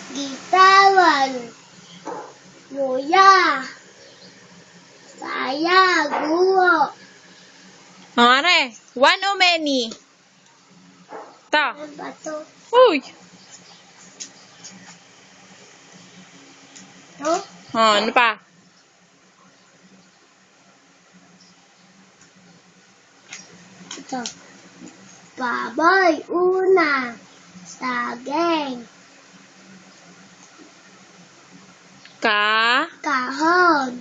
Gitawan. Luya. Saya. Guho. Are, one o many? Ta. Ano ba to? Uy. To? Ano pa? Ito. Baboy. Una. Saging. Kahon.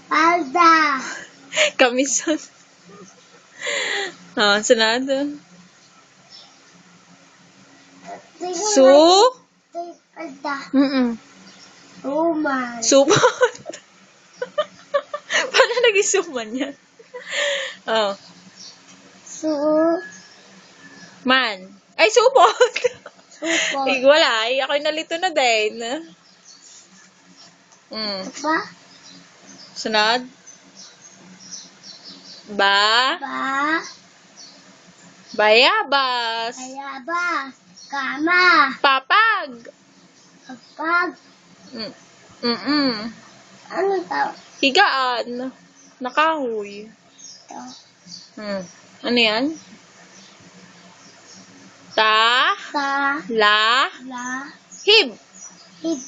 Palda. Kamison. Sunod. Palda. Uman. Supot. Paano naging suman yan? Man. Ay, supot. Supot. Wala. Ako'y nalito na din. Ba? Sunod. Bayabas. Ayaba. Kama. Papag. Kapag. Ano tawag? Higaan. Nakahoy. Ito. Ano yan? Ta. Ta. La. La. Hib. Hib.